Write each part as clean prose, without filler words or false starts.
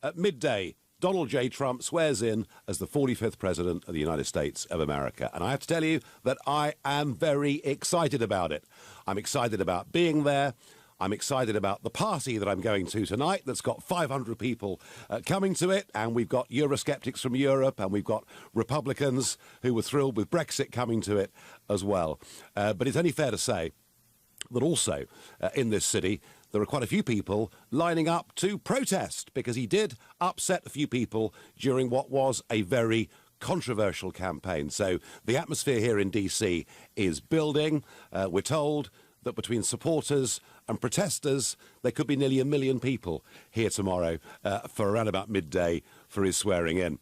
at midday, Donald J. Trump swears in as the 45th President of the United States of America. And I have to tell you that I am very excited about it. I'm excited about being there. I'm excited about the party that I'm going to tonight that's got 500 people coming to it. And we've got Eurosceptics from Europe, and we've got Republicans who were thrilled with Brexit coming to it as well. But it's only fair to say that also in this city, there are quite a few people lining up to protest, because he did upset a few people during what was a very controversial campaign. So the atmosphere here in DC is building. We're told that between supporters and protesters, there could be nearly 1 million people here tomorrow for around about midday for his swearing in.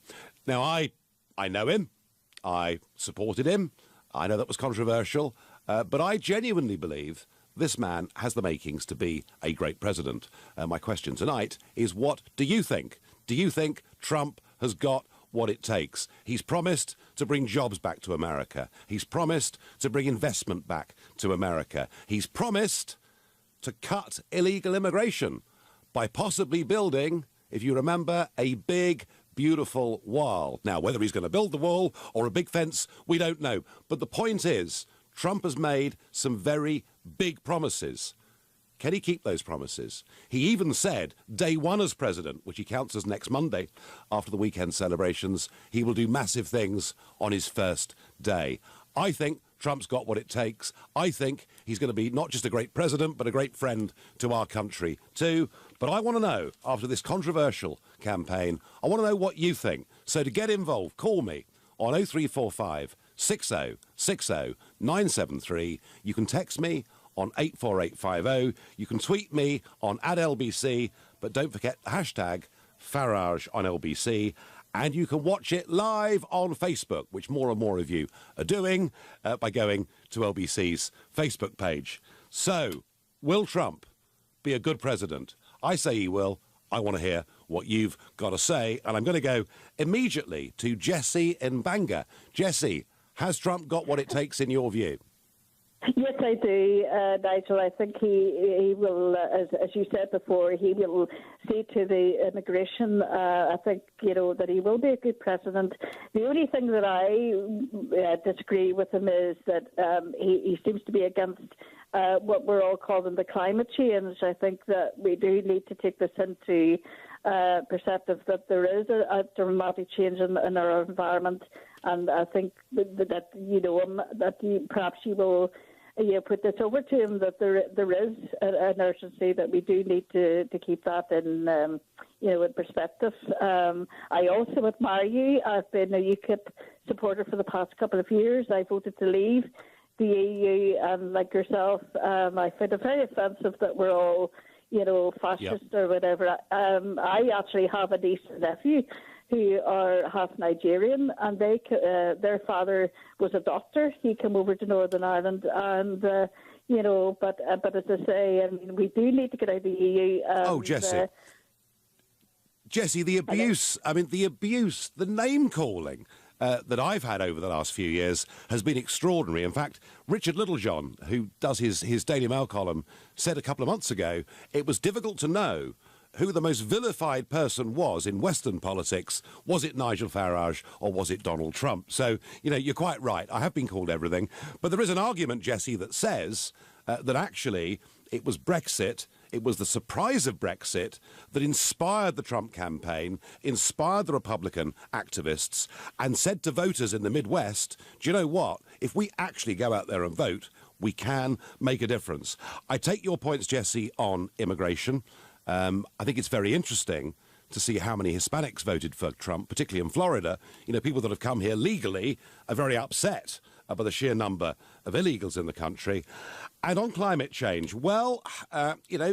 Now, I know him. I supported him. I know that was controversial, but I genuinely believe this man has the makings to be a great president. My question tonight is, what do you think? Do you think Trump has got what it takes? He's promised to bring jobs back to America. He's promised to bring investment back to America. He's promised to cut illegal immigration by possibly building, if you remember, a big, beautiful wall. Now, whether he's going to build the wall or a big fence, we don't know. But the point is, Trump has made some very big promises. Can he keep those promises? He even said day one as president, which he counts as next Monday after the weekend celebrations, he will do massive things on his first day. I think Trump's got what it takes. I think he's going to be not just a great president, but a great friend to our country too. But I want to know, after this controversial campaign, I want to know what you think. So to get involved, call me on 0345 60 60 973. You can text me on 84850. You can tweet me on @LBC, but don't forget the hashtag Farage on LBC. And you can watch it live on Facebook, which more and more of you are doing by going to LBC's Facebook page. So, will Trump be a good president? I say he will. I want to hear what you've got to say. And I'm going to go immediately to Jesse in Bangor. Jesse, has Trump got what it takes in your view? Yes, I do, Nigel. I think he will, as you said before, he will see to the immigration. I think, that he will be a good president. The only thing that I disagree with him is that he seems to be against what we're all calling the climate change. I think that we do need to take this into perspective that there is a dramatic change in our environment, and I think that perhaps you will put this over to him, that there is an urgency that we do need to keep that in in perspective. I also admire you. I've been a UKIP supporter for the past couple of years. I voted to leave the EU, and like yourself, I find it very offensive that we're all fascist or whatever. I actually have a niece and nephew who are half Nigerian, and their father was a doctor. He came over to Northern Ireland, and but as I say, we do need to get out of the EU. Jesse, the abuse. The name calling that I've had over the last few years has been extraordinary. In fact, Richard Littlejohn, who does his Daily Mail column, said a couple of months ago it was difficult to know who the most vilified person was in Western politics. Was it Nigel Farage or was it Donald Trump? So, you're quite right. I have been called everything. But there is an argument, Jesse, that says that actually it was Brexit, it was the surprise of Brexit that inspired the Trump campaign, inspired the Republican activists, and said to voters in the Midwest, do you know what? If we actually go out there and vote, we can make a difference. I take your points, Jesse, on immigration. I think it's very interesting to see how many Hispanics voted for Trump, particularly in Florida. People that have come here legally are very upset by the sheer number of illegals in the country. And on climate change, well,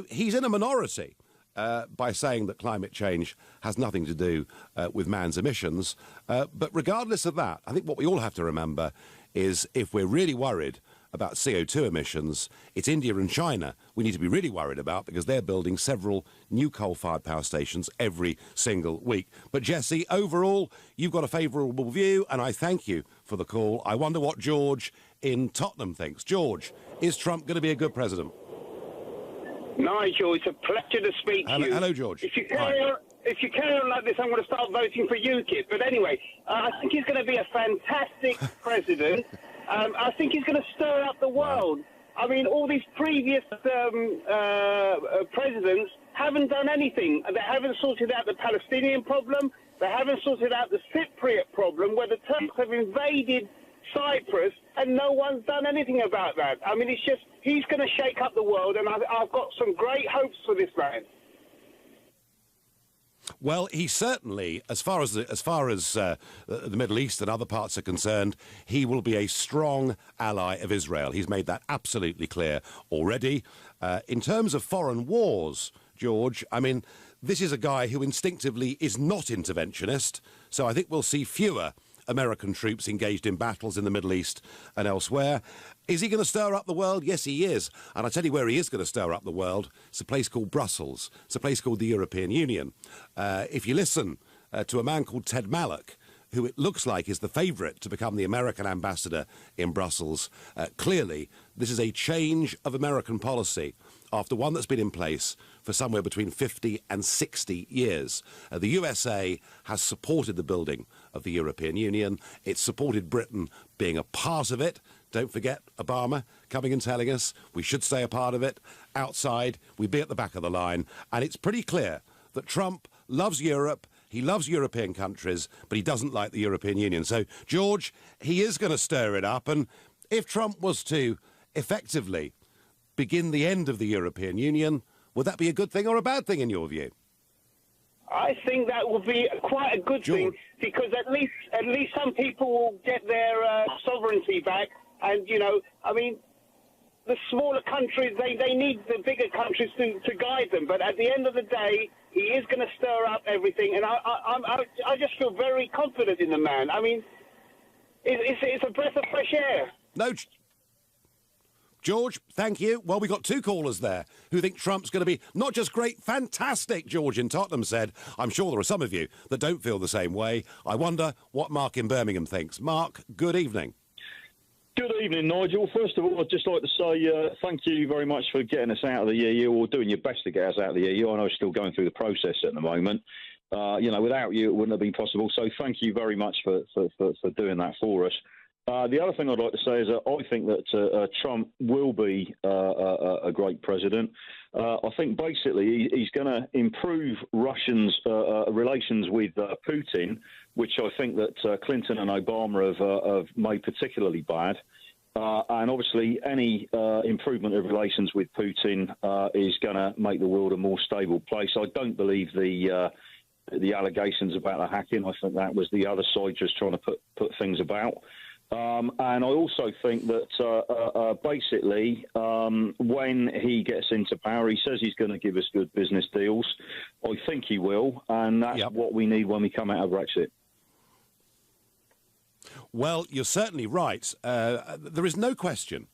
he's in a minority by saying that climate change has nothing to do with man's emissions. But regardless of that, I think what we all have to remember is if we're really worried about CO2 emissions, it's India and China we need to be really worried about, because they're building several new coal-fired power stations every single week. But Jesse, overall, you've got a favourable view, and I thank you for the call. I wonder what George in Tottenham thinks. George, is Trump going to be a good president? Nigel, it's a pleasure to speak to you. Hello, George. If you carry on, if you carry on like this, I'm going to start voting for UKIP. But anyway, I think he's going to be a fantastic president. I think he's going to stir up the world. I mean, all these previous presidents haven't done anything. They haven't sorted out the Palestinian problem. They haven't sorted out the Cypriot problem, where the Turks have invaded Cyprus, and no one's done anything about that. I mean, it's just, he's going to shake up the world, and I've got some great hopes for this man. Well, he certainly, as far as the Middle East and other parts are concerned, he will be a strong ally of Israel. He's made that absolutely clear already. In terms of foreign wars, George, I mean, this is a guy who instinctively is not interventionist, so I think we'll see fewer American troops engaged in battles in the Middle East and elsewhere. Is he going to stir up the world? Yes, he is. And I tell you where he is going to stir up the world. It's a place called Brussels. It's a place called the European Union. If you listen to a man called Ted Malloch, who it looks like is the favourite to become the American ambassador in Brussels, clearly this is a change of American policy after one that's been in place for somewhere between 50 and 60 years. The USA has supported the building of the European Union. It's supported Britain being a part of it. Don't forget Obama coming and telling us we should stay a part of it. Outside, we'd be at the back of the line. And it's pretty clear that Trump loves Europe. He loves European countries, but he doesn't like the European Union. So, George, he is going to stir it up. And if Trump was to effectively begin the end of the European Union, would that be a good thing or a bad thing in your view? I think that would be quite a good thing, because at least some people will get their sovereignty back. And, you know, I mean, the smaller countries, they need the bigger countries to guide them. But at the end of the day, he is going to stir up everything. And I just feel very confident in the man. I mean, it's a breath of fresh air. No, George, thank you. Well, we got two callers there who think Trump's going to be not just great, fantastic, George in Tottenham said. I'm sure there are some of you that don't feel the same way. I wonder what Mark in Birmingham thinks. Mark, good evening. Good evening, Nigel. First of all, I'd just like to say thank you very much for getting us out of the EU, or doing your best to get us out of the EU. I know it's still going through the process at the moment. You know, without you, it wouldn't have been possible. So thank you very much for doing that for us. The other thing I'd like to say is that I think that Trump will be a great president. I think basically he's going to improve Russians' relations with Putin, which I think that Clinton and Obama have made particularly bad. And obviously any improvement of relations with Putin is going to make the world a more stable place. I don't believe the allegations about the hacking. I think that was the other side just trying to put things about. And I also think that basically when he gets into power, he says he's going to give us good business deals. I think he will, and that's what we need when we come out of Brexit. Well, you're certainly right. There is no question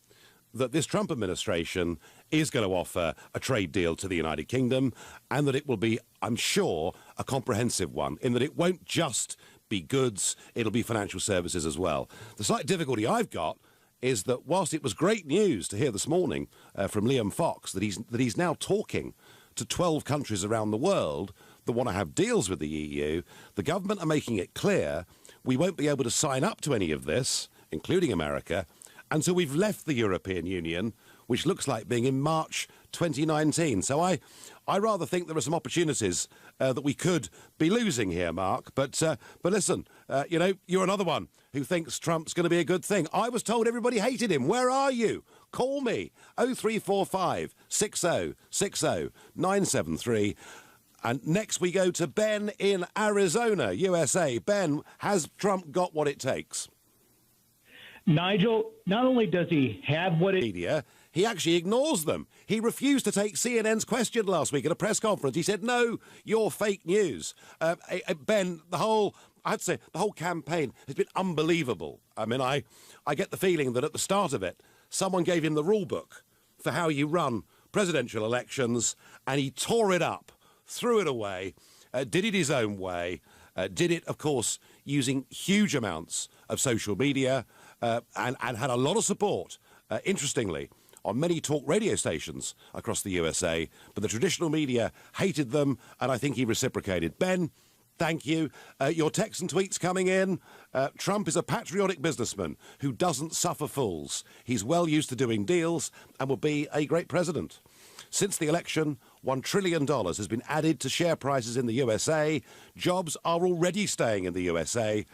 that this Trump administration is going to offer a trade deal to the United Kingdom, and that it will be, I'm sure, a comprehensive one, in that it won't just be goods, it'll be financial services as well. The slight difficulty I've got is that whilst it was great news to hear this morning from Liam Fox that he's now talking to 12 countries around the world that want to have deals with the EU, the government are making it clear we won't be able to sign up to any of this, including America, until we've left the European Union, which looks like being in March 2019. So I rather think there are some opportunities that we could be losing here, Mark. But listen, you know, you're another one who thinks Trump's going to be a good thing. I was told everybody hated him. Where are you? Call me. 0345 60 60 973. And next we go to Ben in Arizona, USA. Ben, has Trump got what it takes? Nigel, not only does he have what it... Media, he actually ignores them. He refused to take CNN's question last week at a press conference. He said, no, you're fake news. Ben, I'd say the whole campaign has been unbelievable. I mean, I get the feeling that at the start of it, someone gave him the rule book for how you run presidential elections, and he tore it up, threw it away, did it his own way, did it, of course, using huge amounts of social media, and had a lot of support, interestingly, on many talk radio stations across the USA, but the traditional media hated them, and I think he reciprocated. Ben, thank you. Your texts and tweets coming in. Trump is a patriotic businessman who doesn't suffer fools. He's well used to doing deals and will be a great president. Since the election, $1 trillion has been added to share prices in the USA. Jobs are already staying in the USA.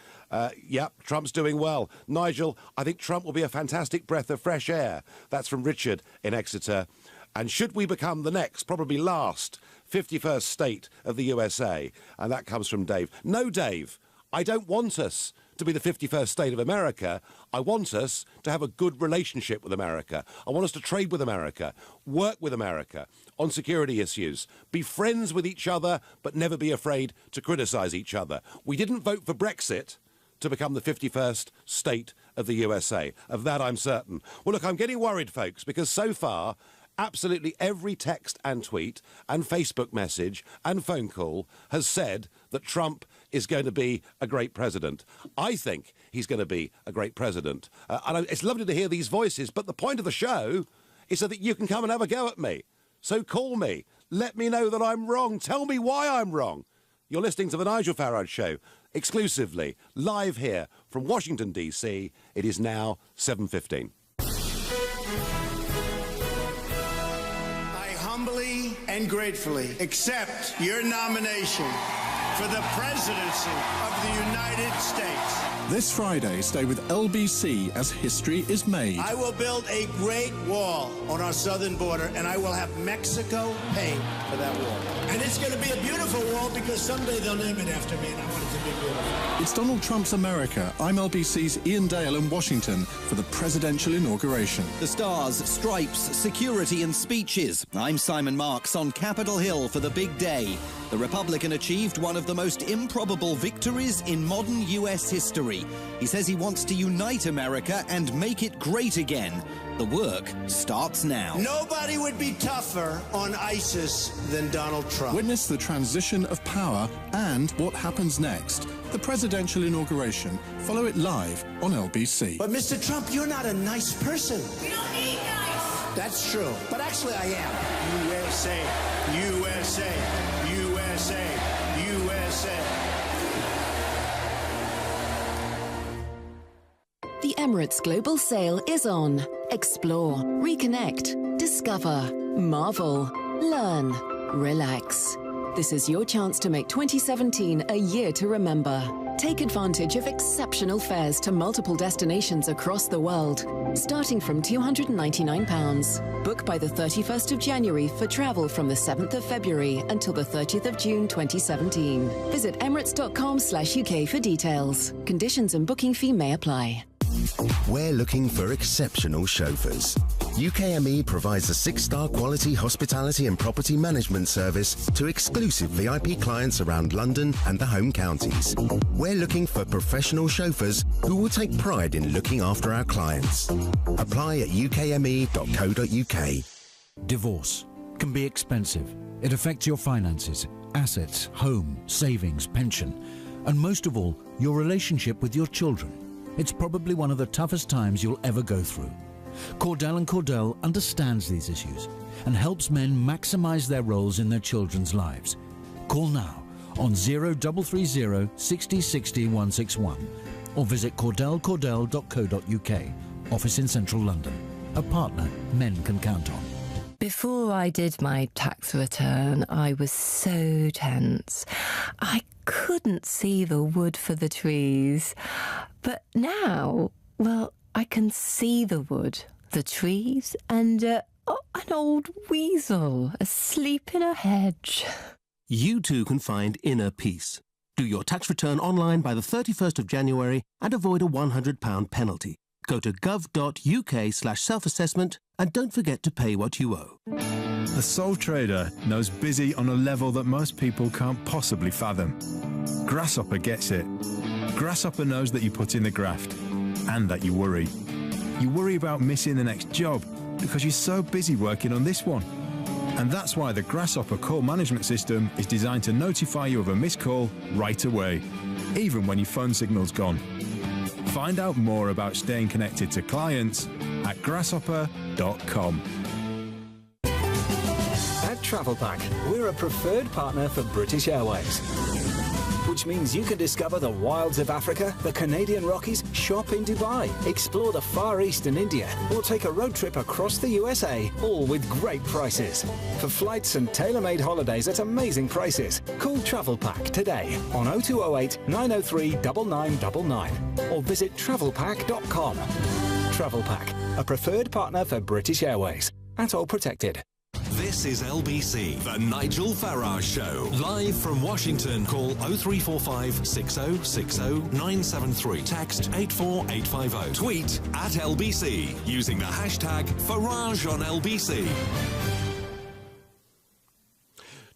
Yep, Trump's doing well. Nigel, I think Trump will be a fantastic breath of fresh air. That's from Richard in Exeter. And should we become the next, probably last, 51st state of the USA? And that comes from Dave. No, Dave, I don't want us to be the 51st state of America. I want us to have a good relationship with America. I want us to trade with America, work with America on security issues, be friends with each other, but never be afraid to criticise each other. We didn't vote for Brexit to become the 51st state of the USA. Of that, I'm certain. Well, look, I'm getting worried, folks, because so far, absolutely every text and tweet and Facebook message and phone call has said that Trump is going to be a great president. I think he's going to be a great president. And it's lovely to hear these voices, but the point of the show is so that you can come and have a go at me. So call me. Let me know that I'm wrong. Tell me why I'm wrong. You're listening to The Nigel Farage Show, exclusively, live here from Washington, D.C. It is now 7:15. I humbly and gratefully accept your nomination for the presidency of the United States. This Friday, stay with LBC as history is made. I will build a great wall on our southern border, and I will have Mexico pay for that wall. And it's going to be a beautiful wall because someday they'll name it after me, and I want it to be beautiful. It's Donald Trump's America. I'm LBC's Ian Dale in Washington for the presidential inauguration. The stars, stripes, security and speeches. I'm Simon Marks on Capitol Hill for the big day. The Republican achieved one of the most improbable victories in modern U.S. history. He says he wants to unite America and make it great again. The work starts now. Nobody would be tougher on ISIS than Donald Trump. Witness the transition of power and what happens next. The presidential inauguration. Follow it live on LBC. But Mr. Trump, you're not a nice person. We don't need nice. That's true. But actually I am. USA, USA, USA, USA. The Emirates Global Sale is on. Explore, reconnect, discover, marvel, learn, relax. This is your chance to make 2017 a year to remember. Take advantage of exceptional fares to multiple destinations across the world, starting from £299. Book by the 31st of January for travel from the 7th of February until the 30th of June 2017. Visit emirates.com/UK for details. Conditions and booking fee may apply. We're looking for exceptional chauffeurs. UKME provides a 6-star quality hospitality and property management service to exclusive VIP clients around London and the home counties. We're looking for professional chauffeurs who will take pride in looking after our clients. Apply at ukme.co.uk. Divorce can be expensive. It affects your finances, assets, home, savings, pension, and most of all, your relationship with your children. It's probably one of the toughest times you'll ever go through. Cordell & Cordell understands these issues and helps men maximize their roles in their children's lives. Call now on 0330 60 60 161 or visit cordellcordell.co.uk. Office in central London. A partner men can count on. Before I did my tax return, I was so tense. I couldn't see the wood for the trees. But now, well, I can see the wood, the trees, and an old weasel asleep in a hedge. You too can find inner peace. Do your tax return online by the 31st of January and avoid a £100 penalty. Go to gov.uk/self-assessment and don't forget to pay what you owe. The sole trader knows busy on a level that most people can't possibly fathom. Grasshopper gets it. Grasshopper knows that you put in the graft and that you worry. You worry about missing the next job because you're so busy working on this one. And that's why the Grasshopper call management system is designed to notify you of a missed call right away, even when your phone signal's gone. Find out more about staying connected to clients at grasshopper.com. At Travel Pack, we're a preferred partner for British Airways, which means you can discover the wilds of Africa, the Canadian Rockies, shop in Dubai, explore the Far East and India, or take a road trip across the USA, all with great prices. For flights and tailor-made holidays at amazing prices, call Travel Pack today on 0208 903 9999 or visit travelpack.com. Travel Pack, a preferred partner for British Airways. At all protected. This is LBC, the Nigel Farage Show. Live from Washington. Call 0345 6060 973. Text 84850. Tweet at LBC using the hashtag Farage on LBC.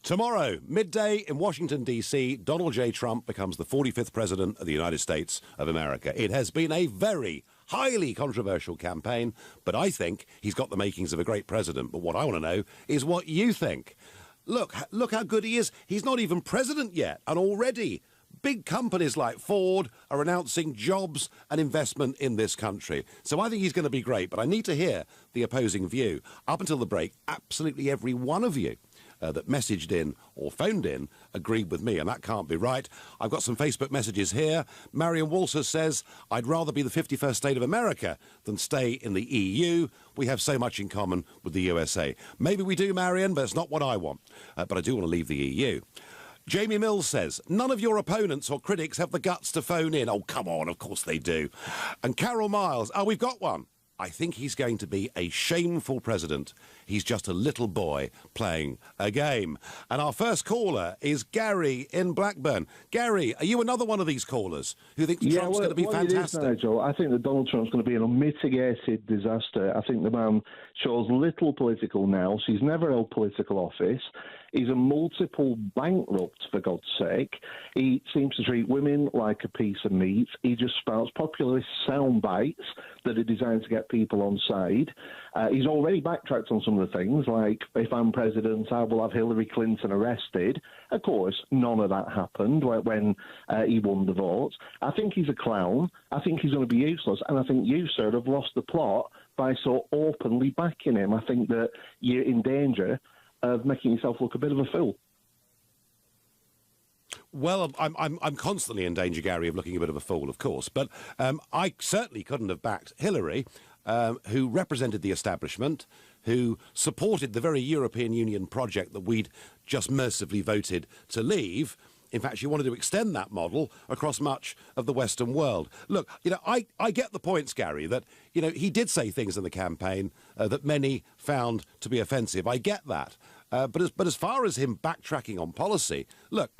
Tomorrow, midday in Washington, D.C., Donald J. Trump becomes the 45th President of the United States of America. It has been a very highly controversial campaign, but I think he's got the makings of a great president. But what I want to know is what you think. Look how good he is. He's not even president yet, and already big companies like Ford are announcing jobs and investment in this country. So I think he's going to be great, but I need to hear the opposing view. Up until the break, absolutely every one of you that messaged in or phoned in agreed with me, and that can't be right. I've got some Facebook messages here. Marion Walter says, I'd rather be the 51st state of America than stay in the EU. We have so much in common with the USA. Maybe we do, Marion, but it's not what I want. But I do want to leave the EU. Jamie Mills says, none of your opponents or critics have the guts to phone in. Oh, come on, of course they do. And Carol Miles, we've got one. I think he's going to be a shameful president. He's just a little boy playing a game. And our first caller is Gary in Blackburn. Gary, are you another one of these callers who thinks Trump's going to be fantastic? It is, Nigel. I think that Donald Trump's going to be an unmitigated disaster. I think the man shows little political nous. He's never held political office. He's a multiple bankrupt, for God's sake. He seems to treat women like a piece of meat. He just spouts populist sound bites that are designed to get people on side. He's already backtracked on some of the things, like, if I'm president, I will have Hillary Clinton arrested. Of course, none of that happened when he won the vote. I think he's a clown. I think he's going to be useless. And I think you, sir, have lost the plot by so openly backing him. I think that you're in danger of making yourself look a bit of a fool. Well, I'm constantly in danger, Gary, of looking a bit of a fool, of course. But I certainly couldn't have backed Hillary, who represented the establishment, who supported the very European Union project that we'd just mercifully voted to leave. In fact, she wanted to extend that model across much of the Western world. Look, I get the points, Gary, that, he did say things in the campaign that many found to be offensive. I get that. But as far as him backtracking on policy, look,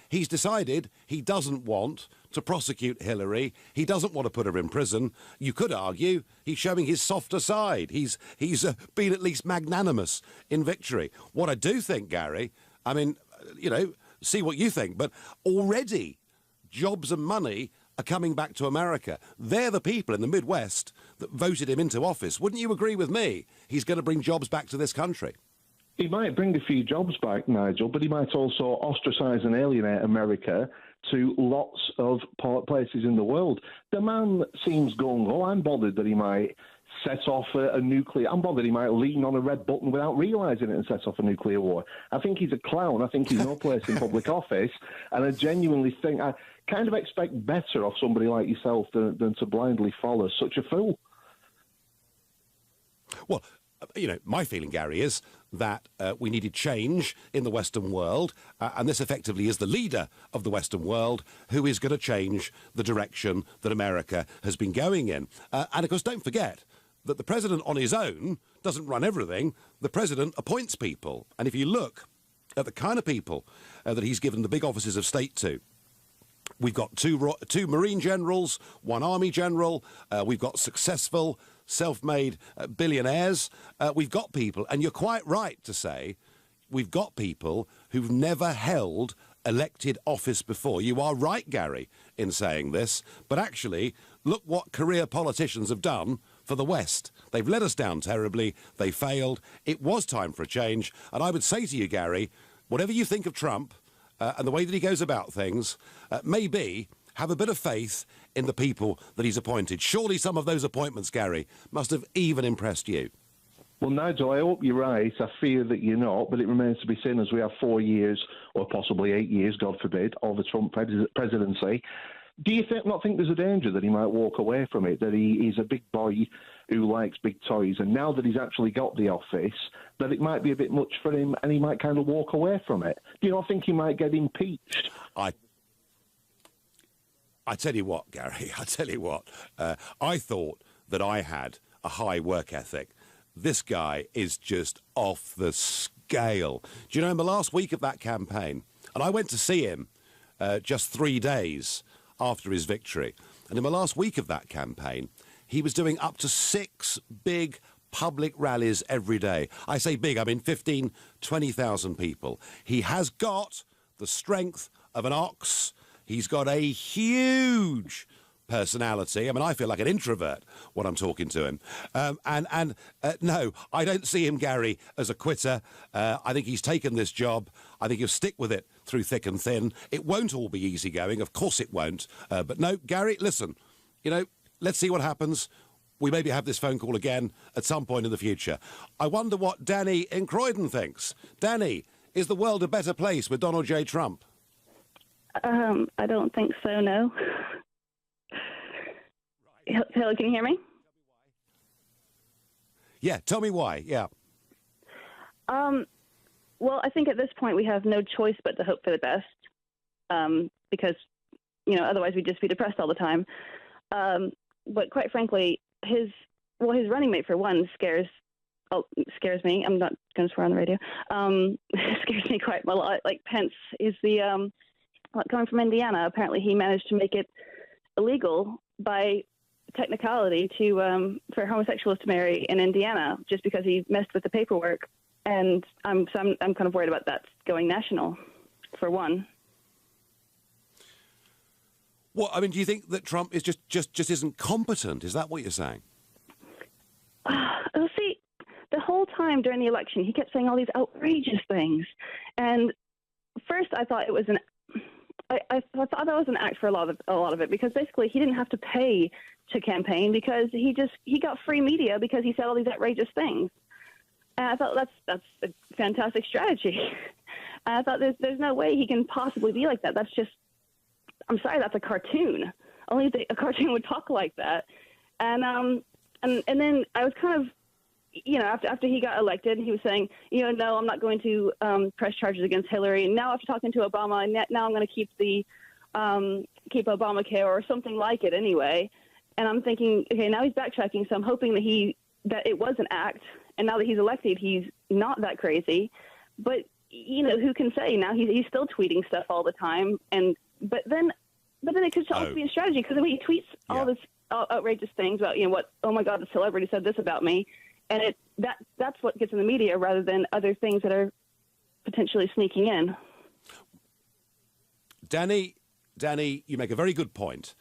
he's decided he doesn't want to prosecute Hillary. He doesn't want to put her in prison. You could argue he's showing his softer side. He's been at least magnanimous in victory. What I do think, Gary, see what you think, but already jobs and money are coming back to America. They're the people in the Midwest that voted him into office. Wouldn't you agree with me? He's going to bring jobs back to this country. He might bring a few jobs back, Nigel, but he might also ostracise and alienate America to lots of places in the world. The man seems gung-ho. I'm bothered that he might set off a nuclear... I'm bothered he might lean on a red button without realising it and set off a nuclear war. I think he's a clown. I think he's no place in public office. And I genuinely think... I kind of expect better off somebody like yourself than to blindly follow such a fool. Well, my feeling, Gary, is that we needed change in the Western world, and this effectively is the leader of the Western world who is going to change the direction that America has been going in. And, of course, don't forget that the president on his own doesn't run everything. The president appoints people. And if you look at the kind of people that he's given the big offices of state to, we've got two Marine generals, one Army general, we've got successful self-made billionaires. We've got people, and you're quite right to say, we've got people who've never held elected office before. You are right, Gary, in saying this, but actually, look what career politicians have done for the West. They've let us down terribly. They failed. It was time for a change, and I would say to you, Gary, whatever you think of Trump and the way that he goes about things, maybe have a bit of faith in the people that he's appointed. Surely some of those appointments, Gary, must have even impressed you. Well, Nigel, I hope you're right. I fear that you're not, but it remains to be seen as we have 4 years, or possibly 8 years, God forbid, of the Trump presidency. Do you not think there's a danger that he might walk away from it, that he's a big boy who likes big toys, and now that he's actually got the office, that it might be a bit much for him and he might kind of walk away from it? Do you not think he might get impeached? I tell you what, Gary, I tell you what, I thought that I had a high work ethic. This guy is just off the scale. Do you know, in the last week of that campaign, and I went to see him just 3 days after his victory, and in the last week of that campaign, he was doing up to 6 big public rallies every day. I say big, I mean 15, 20,000 people. He has got the strength of an ox. He's got a huge personality. I mean, I feel like an introvert when I'm talking to him. No, I don't see him, Gary, as a quitter. I think he's taken this job. I think he'll stick with it through thick and thin. It won't all be easy going. Of course it won't. But no, Gary, listen, you know, let's see what happens. We maybe have this phone call again at some point in the future. I wonder what Danny in Croydon thinks. Danny, is the world a better place with Donald J. Trump? I don't think so, no. Hello, can you hear me? Yeah, tell me why, yeah. Well, I think at this point we have no choice but to hope for the best, because, you know, otherwise we'd just be depressed all the time. But quite frankly, his running mate, for one, scares me. I'm not going to swear on the radio. Scares me quite a lot. Like Pence is coming from Indiana. Apparently he managed to make it illegal by technicality for homosexuals to marry in Indiana just because he messed with the paperwork. And I'm kind of worried about that going national, for one. Well, I mean, do you think that Trump is just isn't competent? Is that what you're saying? Well, see, the whole time during the election, he kept saying all these outrageous things. And first, I thought it was I thought that was an act for a lot of it, because basically he didn't have to pay to campaign because he got free media because he said all these outrageous things. And I thought that's a fantastic strategy. And I thought there's no way he can possibly be like that. That's just, I'm sorry, that's a cartoon. Only a cartoon would talk like that. And then I was kind of, you know, after he got elected, he was saying, you know, no, I'm not going to press charges against Hillary. And now after talking to Obama, now I'm going to keep Obamacare or something like it anyway. And I'm thinking, okay, now he's backtracking, so I'm hoping that it was an act. And now that he's elected, he's not that crazy. But, you know, who can say? Now he's still tweeting stuff all the time. But then it could also be a strategy, because he tweets all this outrageous things about, you know, what, oh my God, the celebrity said this about me. And that's what gets in the media rather than other things that are potentially sneaking in. Danny, you make a very good point.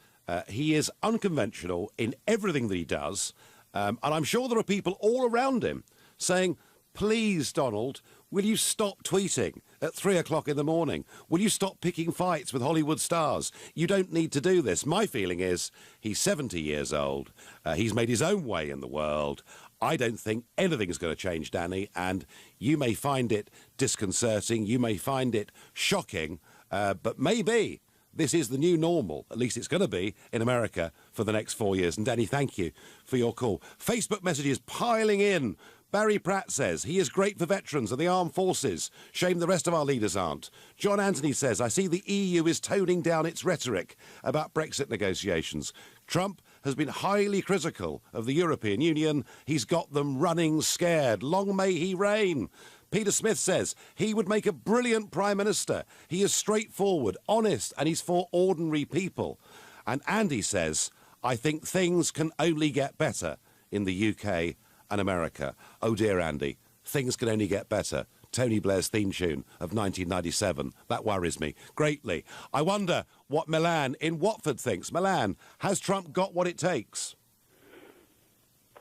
He is unconventional in everything that he does. And I'm sure there are people all around him saying, please, Donald, will you stop tweeting at 3 o'clock in the morning? Will you stop picking fights with Hollywood stars? You don't need to do this. My feeling is he's 70 years old. He's made his own way in the world. I don't think anything's going to change, Danny, and you may find it disconcerting, you may find it shocking, but maybe this is the new normal. At least it's going to be in America for the next 4 years. And Danny, thank you for your call. Facebook messages piling in. Barry Pratt says, he is great for veterans and the armed forces. Shame the rest of our leaders aren't. John Anthony says, I see the EU is toning down its rhetoric about Brexit negotiations. Trump has been highly critical of the European Union. He's got them running scared. Long may he reign. Peter Smith says he would make a brilliant Prime Minister. He is straightforward, honest, and he's for ordinary people. And Andy says, I think things can only get better in the UK and America. Oh dear, Andy, things can only get better. Tony Blair's theme tune of 1997. That worries me greatly. I wonder what Milan in Watford thinks. Milan, has Trump got what it takes?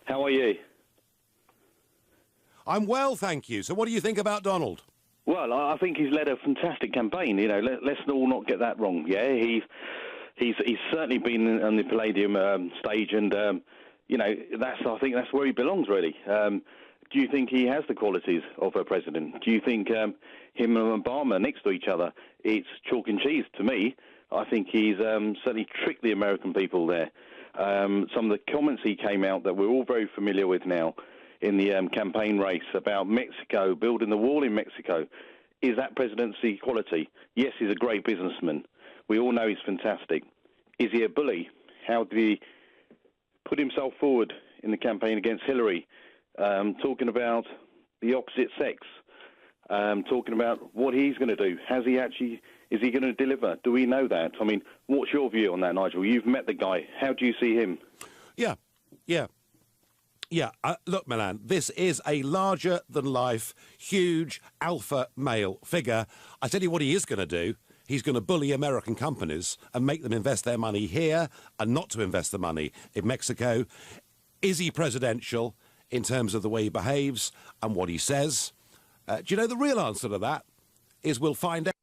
How are you? I'm well, thank you. So what do you think about Donald? Well, I think he's led a fantastic campaign. You know, let's all not get that wrong. Yeah, He's certainly been on the Palladium stage, and I think that's where he belongs, really. Do you think he has the qualities of a president? Do you think him and Obama next to each other, it's chalk and cheese to me? I think he's certainly tricked the American people there. Some of the comments he came out that we're all very familiar with now in the campaign race about Mexico, building the wall in Mexico, is that presidency quality? Yes, he's a great businessman. We all know he's fantastic. Is he a bully? How did he put himself forward in the campaign against Hillary, talking about the opposite sex, talking about what he's going to do? Is he going to deliver? Do we know that? I mean, what's your view on that, Nigel? You've met the guy. How do you see him? Yeah, look, Milan, this is a larger-than-life, huge alpha male figure. I tell you what he is going to do. He's going to bully American companies and make them invest their money here and not to invest the money in Mexico. Is he presidential in terms of the way he behaves and what he says? Do you know the real answer to that is we'll find out.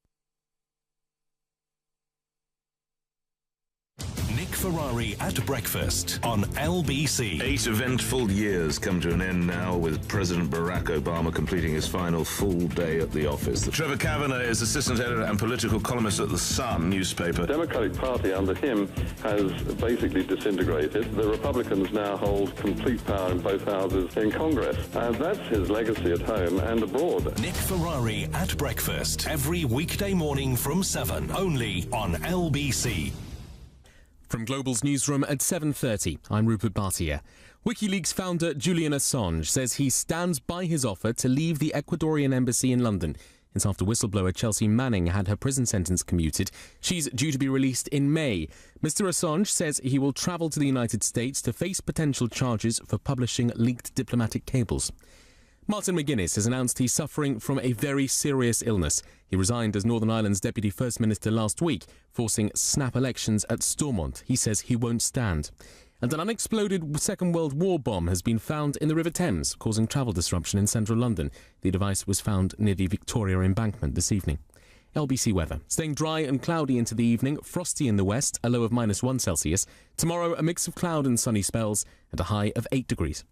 Ferrari at breakfast on LBC. 8 eventful years come to an end now, with President Barack Obama completing his final full day at the office. Trevor Kavanagh is assistant editor and political columnist at The Sun newspaper. The Democratic Party under him has basically disintegrated. The Republicans now hold complete power in both houses in Congress. And that's his legacy at home and abroad. Nick Ferrari at breakfast every weekday morning from 7, only on LBC. From Global's newsroom at 7:30, I'm Rupert Bhatia. WikiLeaks founder Julian Assange says he stands by his offer to leave the Ecuadorian embassy in London. It's after whistleblower Chelsea Manning had her prison sentence commuted. She's due to be released in May. Mr. Assange says he will travel to the United States to face potential charges for publishing leaked diplomatic cables. Martin McGuinness has announced he's suffering from a very serious illness. He resigned as Northern Ireland's Deputy First Minister last week, forcing snap elections at Stormont. He says he won't stand. And an unexploded Second World War bomb has been found in the River Thames, causing travel disruption in central London. The device was found near the Victoria Embankment this evening. LBC weather. Staying dry and cloudy into the evening, frosty in the west, a low of -1 Celsius. Tomorrow, a mix of cloud and sunny spells and a high of 8 degrees.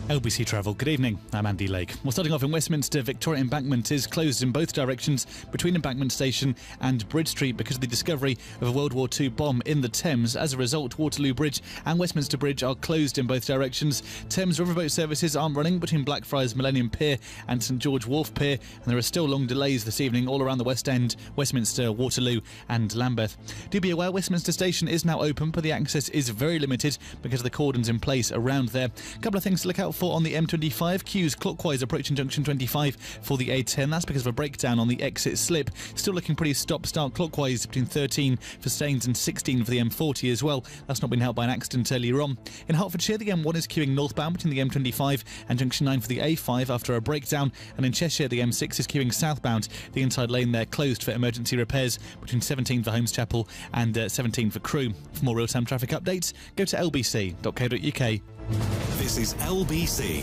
LBC Travel, good evening, I'm Andy Lake. Well, starting off in Westminster, Victoria Embankment is closed in both directions between Embankment Station and Bridge Street because of the discovery of a World War II bomb in the Thames. As a result, Waterloo Bridge and Westminster Bridge are closed in both directions. Thames riverboat services aren't running between Blackfriars Millennium Pier and St George Wharf Pier, and there are still long delays this evening all around the West End, Westminster, Waterloo and Lambeth. Do be aware Westminster Station is now open, but the access is very limited because of the cordons in place around there. A couple of things to look out for on the M25. Queues clockwise approaching junction 25 for the A10. That's because of a breakdown on the exit slip. Still looking pretty stop-start clockwise between 13 for Staines and 16 for the M40 as well. That's not been helped by an accident earlier on. In Hertfordshire, the M1 is queuing northbound between the M25 and junction 9 for the A5 after a breakdown. And in Cheshire, the M6 is queuing southbound. The inside lane there closed for emergency repairs between 17 for Holmes Chapel and 17 for Crewe. For more real-time traffic updates, go to lbc.co.uk. This is LBC.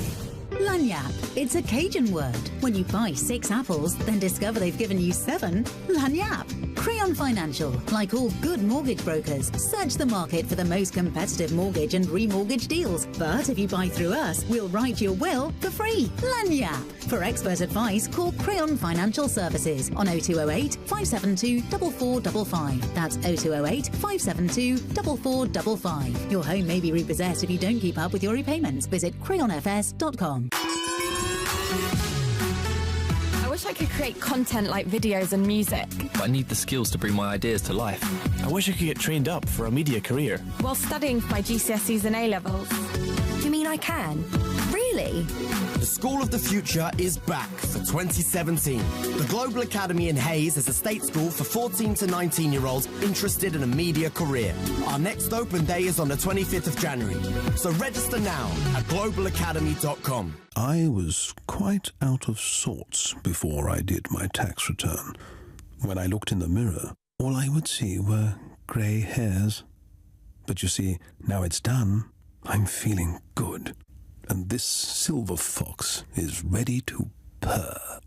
Lanyap. It's a Cajun word. When you buy 6 apples, then discover they've given you 7, Lanyap. Crayon Financial. Like all good mortgage brokers, search the market for the most competitive mortgage and remortgage deals. But if you buy through us, we'll write your will for free. Lanyap. For expert advice, call Crayon Financial Services on 0208 572 4455. That's 0208 572 4455. Your home may be repossessed if you don't keep up with your repayments. Visit crayonfs.com. I wish I could create content like videos and music. But I need the skills to bring my ideas to life. I wish I could get trained up for a media career. While studying for my GCSEs and A-levels. You mean I can? Really? The School of the Future is back for 2017. The Global Academy in Hayes is a state school for 14 to 19-year-olds interested in a media career. Our next open day is on the 25th of January. So register now at globalacademy.com. I was quite out of sorts before I did my tax return. When I looked in the mirror, all I would see were grey hairs. But you see, now it's done, I'm feeling good. And this silver fox is ready to purr.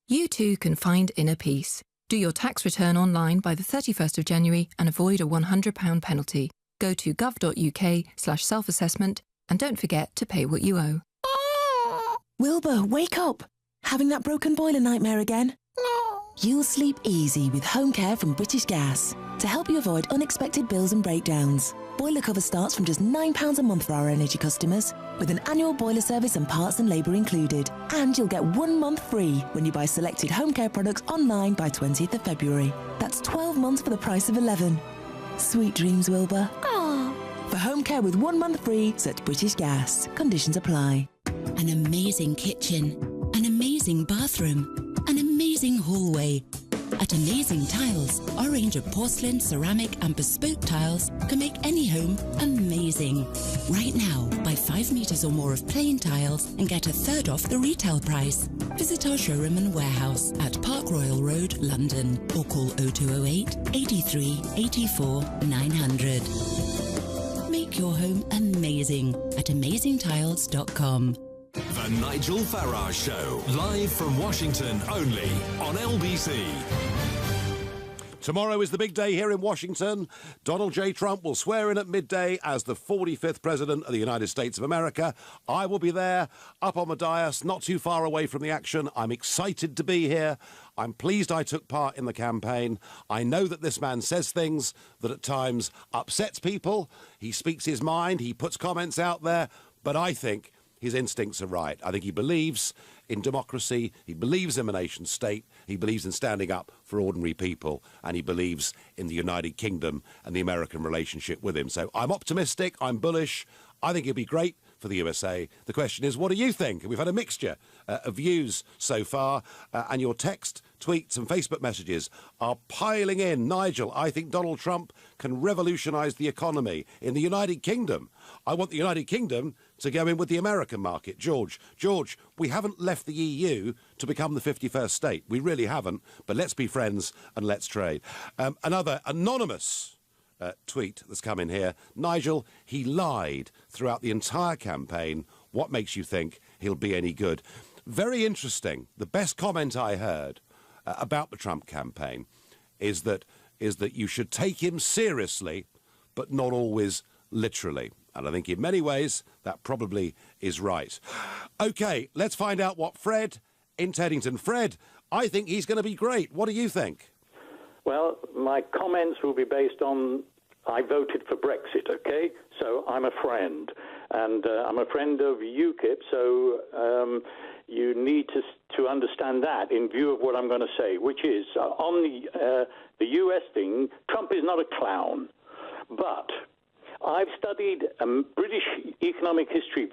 You too can find inner peace. Do your tax return online by the 31st of January and avoid a £100 penalty. Go to gov.uk/self-assessment and don't forget to pay what you owe. Wilbur, wake up! Having that broken boiler nightmare again? You'll sleep easy with home care from British Gas to help you avoid unexpected bills and breakdowns. Boiler cover starts from just £9 a month for our energy customers, with an annual boiler service and parts and labour included. And you'll get 1 month free when you buy selected home care products online by 20th of February. That's 12 months for the price of 11. Sweet dreams, Wilbur. For home care with 1 month free, search British Gas. Conditions apply. An amazing kitchen, an amazing bathroom, an amazing hallway. At Amazing Tiles, our range of porcelain, ceramic and bespoke tiles can make any home amazing. Right now, buy 5 metres or more of plain tiles and get a third off the retail price. Visit our showroom and warehouse at Park Royal Road, London, or call 0208 83 84 900. Make your home amazing at amazingtiles.com. The Nigel Farage Show, live from Washington, only on LBC. Tomorrow is the big day here in Washington. Donald J. Trump will swear in at midday as the 45th President of the United States of America. I will be there, up on the dais, not too far away from the action. I'm excited to be here. I'm pleased I took part in the campaign. I know that this man says things that at times upsets people. He speaks his mind, he puts comments out there, but I think his instincts are right. I think he believes in democracy, he believes in a nation state, he believes in standing up for ordinary people, and he believes in the United Kingdom and the American relationship with him. So I'm optimistic, I'm bullish, I think he'll be great for the USA. The question is, what do you think? We've had a mixture of views so far, and your text, tweets and Facebook messages are piling in. Nigel, I think Donald Trump can revolutionise the economy in the United Kingdom. I want the United Kingdom to go in with the American market. George, we haven't left the EU to become the 51st state. We really haven't, but let's be friends and let's trade. Another anonymous tweet that's come in here. Nigel, he lied throughout the entire campaign. What makes you think he'll be any good? Very interesting. The best comment I heard about the Trump campaign is that you should take him seriously, but not always literally. And I think in many ways that probably is right. OK, let's find out what Fred in Teddington. Fred, I think he's going to be great. What do you think? Well, my comments will be based on I voted for Brexit, OK? So I'm a friend. And I'm a friend of UKIP, so you need to understand that in view of what I'm going to say, which is on the US thing, Trump is not a clown. But I've studied British economic history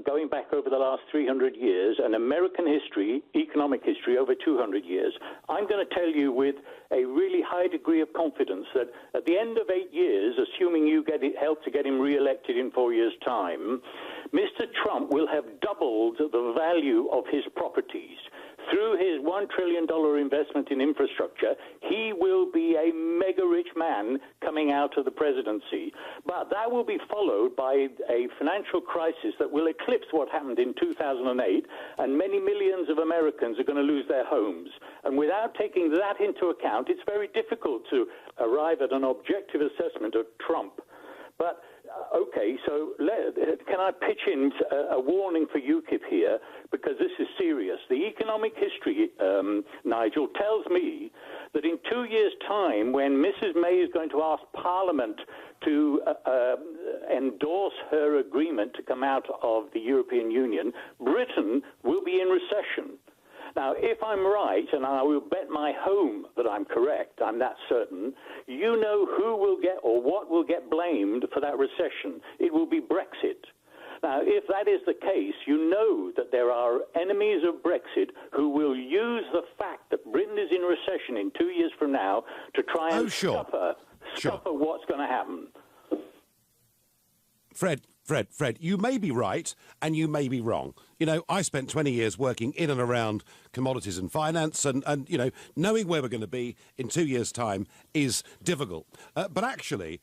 going back over the last 300 years and American history, economic history, over 200 years. I'm going to tell you with a really high degree of confidence that at the end of 8 years, assuming you help to get him re-elected in 4 years' time, Mr. Trump will have doubled the value of his properties. Through his $1 trillion investment in infrastructure, he will be a mega-rich man coming out of the presidency. But that will be followed by a financial crisis that will eclipse what happened in 2008, and many millions of Americans are going to lose their homes. And without taking that into account, it's very difficult to arrive at an objective assessment of Trump. But OK, so can I pitch in a warning for UKIP here? Because this is serious. The economic history, Nigel, tells me that in 2 years' time, when Mrs. May is going to ask Parliament to endorse her agreement to come out of the European Union, Britain will be in recession. Now, if I'm right, and I will bet my home that I'm correct, I'm that certain, you know who will get or what will get blamed for that recession. It will be Brexit. Now, if that is the case, you know that there are enemies of Brexit who will use the fact that Britain is in recession in 2 years from now to try and scupper what's going to happen. Fred, you may be right and you may be wrong. You know, I spent 20 years working in and around commodities and finance and you know, knowing where we're going to be in 2 years' time is difficult. But actually,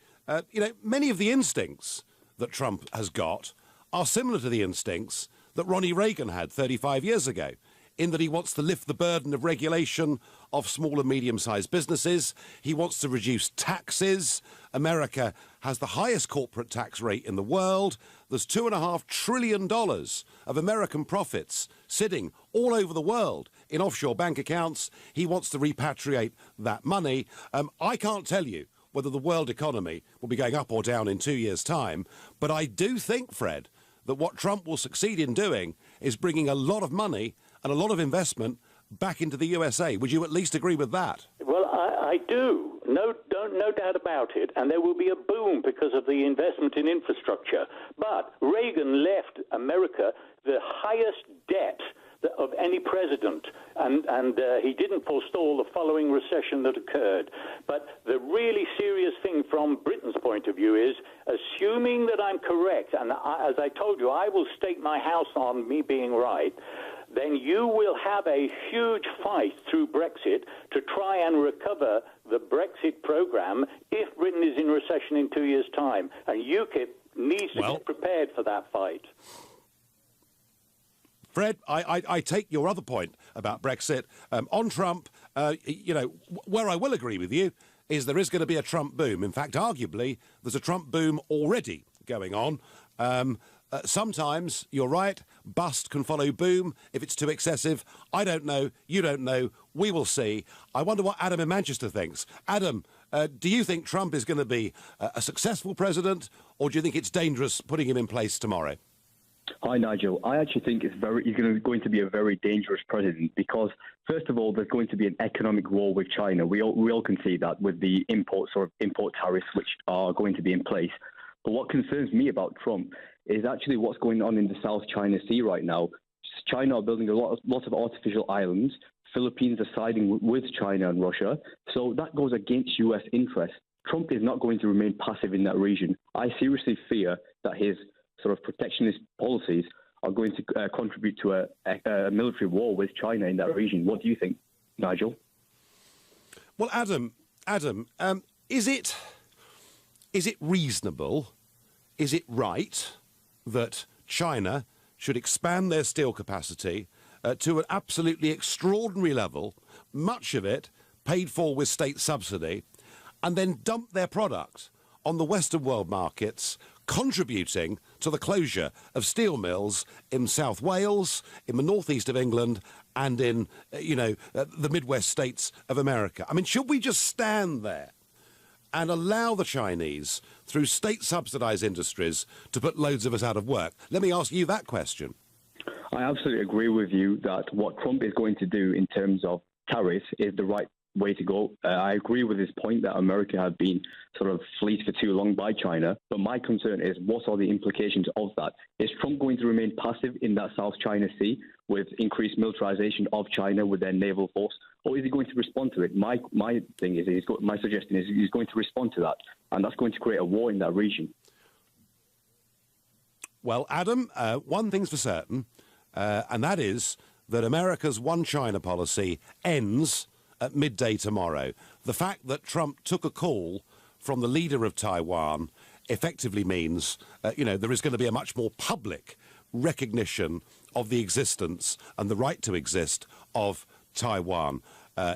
you know, many of the instincts that Trump has got are similar to the instincts that Ronnie Reagan had 35 years ago. in that he wants to lift the burden of regulation of small and medium-sized businesses. He wants to reduce taxes. America has the highest corporate tax rate in the world. There's $2.5 trillion of American profits sitting all over the world in offshore bank accounts. He wants to repatriate that money. I can't tell you whether the world economy will be going up or down in 2 years' time, but I do think, Fred, that what Trump will succeed in doing is bringing a lot of money and a lot of investment back into the USA. Would you at least agree with that? Well, I do. No doubt about it. And there will be a boom because of the investment in infrastructure. But Reagan left America the highest debt of any president, and he didn't forestall the following recession that occurred. But the really serious thing from Britain's point of view is, assuming that I'm correct, and as I told you, I will stake my house on me being right, then you will have a huge fight through Brexit to try and recover the Brexit programme if Britain is in recession in 2 years' time. And UKIP needs to get prepared for that fight. Fred, I take your other point about Brexit. On Trump, where I will agree with you is there is going to be a Trump boom. In fact, arguably, there's a Trump boom already going on. Sometimes, you're right, bust can follow boom if it's too excessive. I don't know. You don't know. We will see. I wonder what Adam in Manchester thinks. Adam, do you think Trump is going to be a successful president, or do you think it's dangerous putting him in place tomorrow? Hi, Nigel. I actually think he's going to be a very dangerous president because, first of all, there's going to be an economic war with China. We all can see that with the import tariffs which are going to be in place. But what concerns me about Trump is actually what's going on in the South China Sea right now. China are building a lot of artificial islands. Philippines are siding with China and Russia. So that goes against U.S. interests. Trump is not going to remain passive in that region. I seriously fear that his sort of protectionist policies are going to contribute to a military war with China in that region. What do you think, Nigel? Well, Adam, is it reasonable, is it right that China should expand their steel capacity to an absolutely extraordinary level, much of it paid for with state subsidy, and then dump their product on the Western world markets, contributing to the closure of steel mills in South Wales, in the northeast of England, and in, the Midwest states of America? I mean, should we just stand there and allow the Chinese, through state-subsidised industries, to put loads of us out of work? Let me ask you that question. I absolutely agree with you that what Trump is going to do in terms of tariffs is the right way to go. I agree with his point that America had been sort of fleeced for too long by China, but my concern is what are the implications of that? Is Trump going to remain passive in that South China Sea with increased militarization of China with their naval force, or is he going to respond to it? My thing is, my suggestion is he's going to respond to that, and that's going to create a war in that region. Well, Adam, one thing's for certain, and that is that America's one China policy ends at midday tomorrow. The fact that Trump took a call from the leader of Taiwan effectively means, there is going to be a much more public recognition of the existence and the right to exist of Taiwan.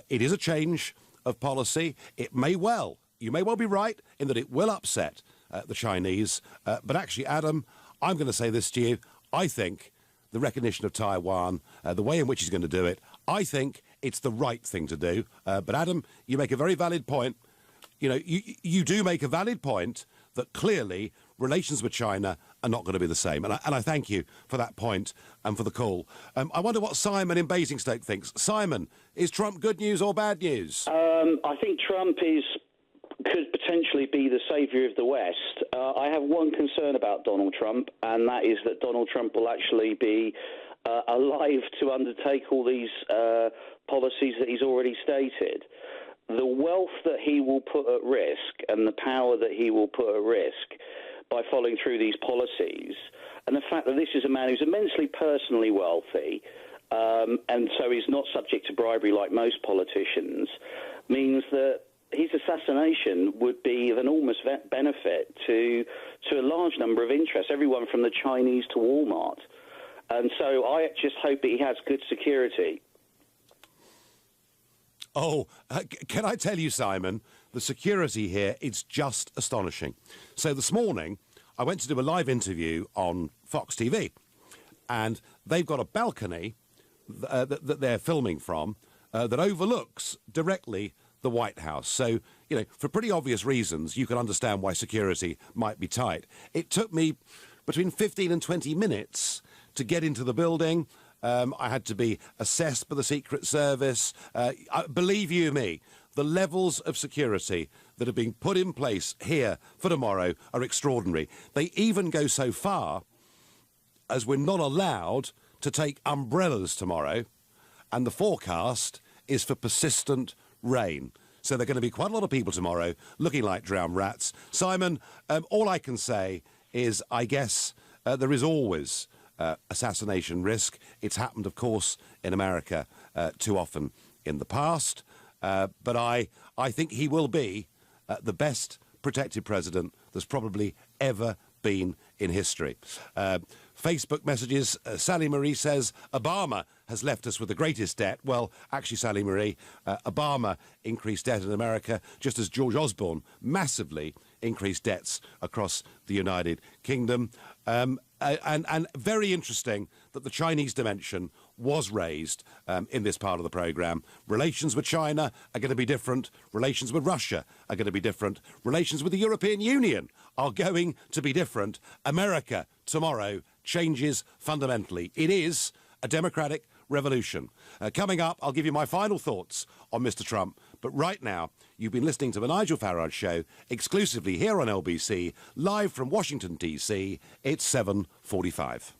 It is a change of policy. You may well be right in that it will upset the Chinese. But actually, Adam, I'm going to say this to you. I think the recognition of Taiwan, the way in which he's going to do it, I think it's the right thing to do. But Adam, you make a very valid point. You do make a valid point that clearly relations with China are not going to be the same. And I thank you for that point and for the call. I wonder what Simon in Basingstoke thinks. Simon, is Trump good news or bad news? I think Trump could potentially be the saviour of the West. I have one concern about Donald Trump, and that is that Donald Trump will actually be alive to undertake all these policies that he's already stated. The wealth that he will put at risk and the power that he will put at risk by following through these policies, and the fact that this is a man who's immensely personally wealthy, and so he's not subject to bribery like most politicians, means that his assassination would be of enormous benefit to a large number of interests, everyone from the Chinese to Walmart. And so I just hope that he has good security. Oh, can I tell you, Simon, the security here is just astonishing. So this morning, I went to do a live interview on Fox TV, and they've got a balcony that they're filming from that overlooks directly the White House. So, you know, for pretty obvious reasons, you can understand why security might be tight. It took me between 15 and 20 minutes to get into the building. I had to be assessed by the Secret Service. Believe you me, the levels of security that are being put in place here for tomorrow are extraordinary. They even go so far as we're not allowed to take umbrellas tomorrow, and the forecast is for persistent rain. So there are going to be quite a lot of people tomorrow looking like drowned rats. Simon, all I can say is I guess there is always assassination risk. It's happened, of course, in America too often in the past. But I think he will be the best protected president there's probably ever been in history. Facebook messages, Sally Marie says, Obama has left us with the greatest debt. Well, actually, Sally Marie, Obama increased debt in America, just as George Osborne massively increased debts across the United Kingdom. And very interesting that the Chinese dimension was raised in this part of the programme. Relations with China are going to be different. Relations with Russia are going to be different. Relations with the European Union are going to be different. America tomorrow changes fundamentally. It is a democratic revolution. Coming up, I'll give you my final thoughts on Mr. Trump. But right now, you've been listening to The Nigel Farage Show, exclusively here on LBC, live from Washington, D.C. It's 7:45.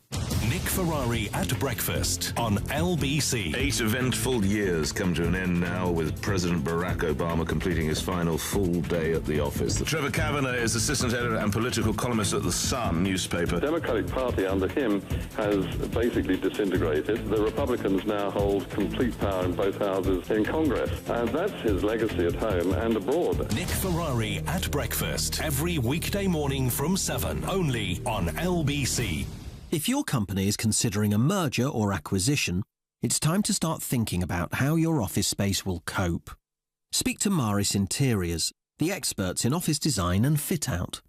Nick Ferrari at breakfast on LBC. 8 eventful years come to an end now, with President Barack Obama completing his final full day at the office. Trevor Kavanagh is assistant editor and political columnist at The Sun newspaper. The Democratic Party under him has basically disintegrated. The Republicans now hold complete power in both houses in Congress, and that's his legacy at home and abroad. Nick Ferrari at breakfast every weekday morning from 7, only on LBC. If your company is considering a merger or acquisition, it's time to start thinking about how your office space will cope. Speak to Maris Interiors, the experts in office design and fit-out.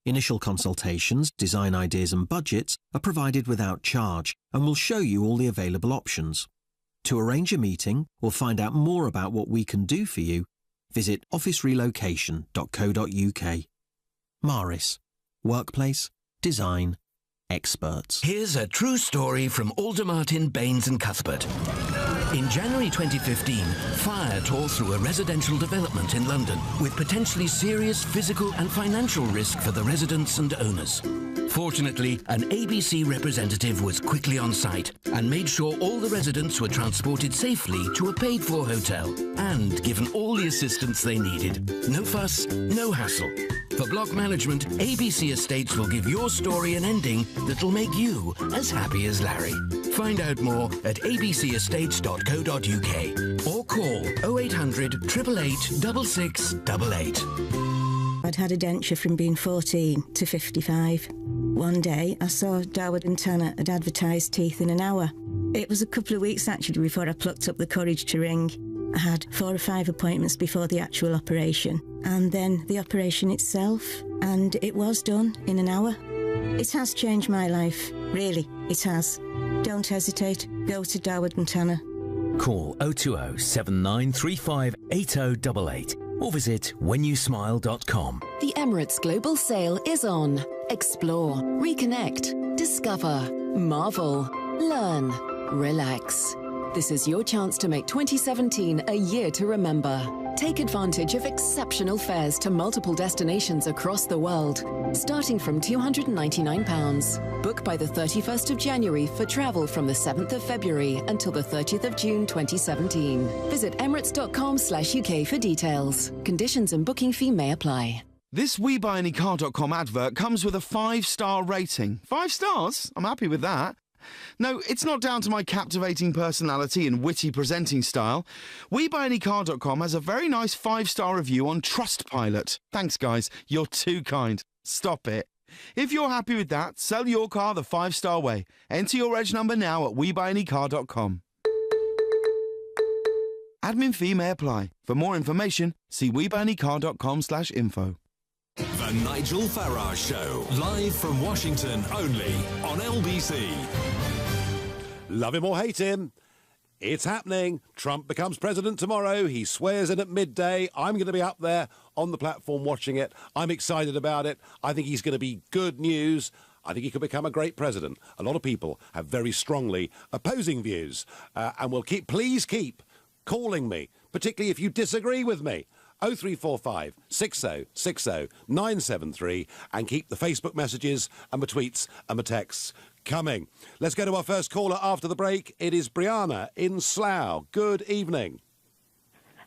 Initial consultations, design ideas and budgets are provided without charge and will show you all the available options. To arrange a meeting or find out more about what we can do for you, visit officerelocation.co.uk. Maris. Workplace. Design. Experts. Here's a true story from Alder Martin, Baines and Cuthbert. In January 2015, fire tore through a residential development in London with potentially serious physical and financial risk for the residents and owners. Fortunately, an ABC representative was quickly on site and made sure all the residents were transported safely to a paid-for hotel and given all the assistance they needed. No fuss, no hassle. For block management, ABC Estates will give your story an ending that'll make you as happy as Larry. Find out more at abcestates.co.uk or call 0800 888 6688. I'd had a denture from being 14 to 55. One day, I saw Darwood and Tanner had advertised teeth in an hour. It was a couple of weeks, actually, before I plucked up the courage to ring. I had 4 or 5 appointments before the actual operation, and then the operation itself, and it was done in an hour. It has changed my life, really, it has. Don't hesitate, go to Darwood and Tanner. Call 020 7935 8088 or visit whenyousmile.com. The Emirates Global Sale is on. Explore, reconnect, discover, marvel, learn, relax. This is your chance to make 2017 a year to remember. Take advantage of exceptional fares to multiple destinations across the world, starting from £299. Book by the 31st of January for travel from the 7th of February until the 30th of June 2017. Visit emirates.com/UK for details. Conditions and booking fee may apply. This WeBuyAnyCar.com advert comes with a 5-star rating. 5 stars? I'm happy with that. No, it's not down to my captivating personality and witty presenting style. WeBuyAnyCar.com has a very nice 5-star review on Trustpilot. Thanks, guys. You're too kind. Stop it. If you're happy with that, sell your car the 5-star way. Enter your reg number now at WeBuyAnyCar.com. Admin fee may apply. For more information, see WeBuyAnyCar.com/info. The Nigel Farage Show, live from Washington, only on LBC. Love him or hate him, it's happening. Trump becomes president tomorrow. He swears in at midday. I'm going to be up there on the platform watching it. I'm excited about it. I think he's going to be good news. I think he could become a great president. A lot of people have very strongly opposing views. And please keep calling me, particularly if you disagree with me. 0345 6060 973, and keep the Facebook messages and the tweets and the texts coming. Let's go to our first caller after the break. It is Brianna in Slough. Good evening.